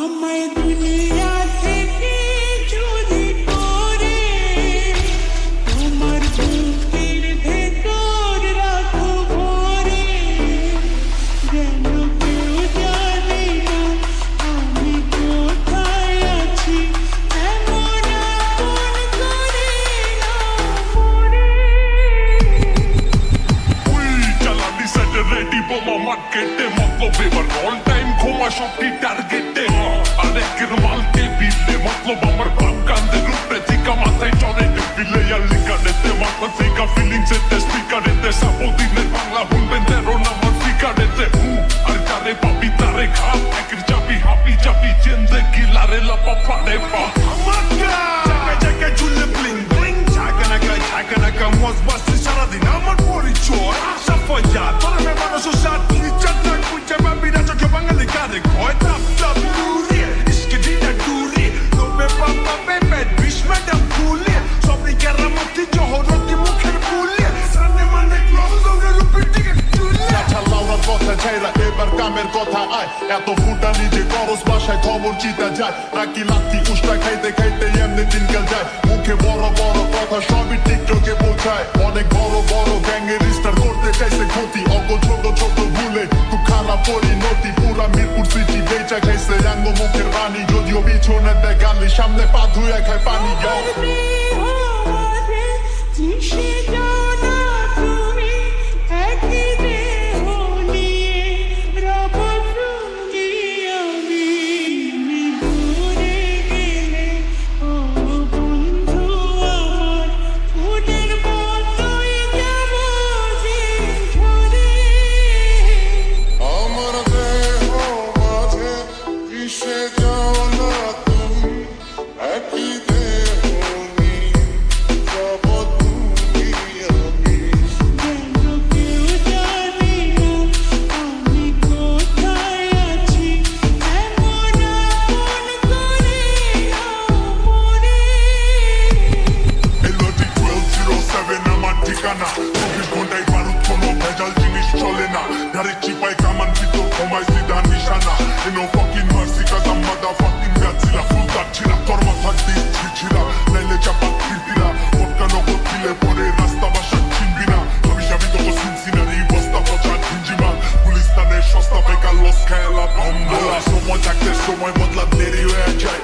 আমায় দুনিয়া থেকে যদি করে তোমার বুকের ভেতর রাখো ভরে, যেন কেউ জানে না আমি কোথায় আছি, এমন আপন করে নাও মরে। চালানি সেটে রেডি বোমা মার্কেটে মতলব এবার অল টাইম ঘুমা সবটি টার্গেটে আরেকের মালকে বিলে মতলব আমার বাপ কান্দে রূপে চিকা মাথায় চড়ে বিলে আর লিকারেতে মাথা ফিকা ফিলিংস এতে স্পিকারেতে সাপোদিনের বাংলা শুনবেন তেরো নাম্বার ফিকারেতে আর যারে পাবি তারে খাপ একের চাবি হাপি চাবি চেন্দে গিলারে লাপা ফাড়ে পা জায়গায় জায়গায় ঝুলে ব্লিং ব্লিং, ঝাঁকা মজ বাসে সারাদিন আমার পরিচয় সাফাইয়া তোর মে মানুষ সাথী চাটা কুচে বাবিরা চোখে বাঙালি কারে কয় তাপ তাপ নুরিয়ে ইসকে দিনা ডুরি তোবে পাপা বেবে বিশ ম্যাডাম ফুলিয়ে সবই কেরামতি জহরতি মুখের ফুলিয়ে সামনে মানে ক্লোজ দৌড়ের উপর দিকে চুলিয়ে লাউড়ার কথা চাইরা এবার কামের কথা আয় এত ফুটা নিজে করস বাসায় খবর চিতা যায় নাকি লাত্তি উষ্টা খাইতে খাইতে এমনি দিনকাল যায় মুখে বড় বড় কথা সবই টিকটকে বোঝায় অনেক বড় বড় গ্যাংয়ের স্টার করতে চাইছে ক্ষতি অল্প ছোট ছোট ভুলে খুব খারাপ পরিণতি পুরা মিরপুর সিটি বেচা খাইছে আঙ্গ মুখের বাণী যদিও পিছনে দেয় গালি সামনে পা ধুয়ে খায় পানি আমার দেহ মাঝে মিশে যাও না তুমি, একই দেহ নিয়ে যাব তুমি আমি। যেন কেউ জানে না আমি কোথায় আছি, এমন আপন করে নাও মরে। এলোটি 1207 আমার ঠিকানা 24 ঘন্টায় বারুদ কোনো ভেজাল জিনিস চলে না ধারে চিপায় কামান ভিতর ঘুমায় সিধা নিশানা নো ফাকিং মার্সি কাজ I'm motherfucking Godzilla ফুল কাটছিলা তোর মাথা দিস ছিড়ছিলা নাইলে চাপা খিরতিলা ভোটকা নগদ দিলে পরে রাস্তা বাসা চিনবি না আমি যাবি তত সিনসিনারি বস্তা পচা ঝিঞ্জিমা পুলিশ তাদের সস্তা বেকার লস খেলা বন্ধ সময় থাকতে সময় বদলা দেরি হয়ে যায়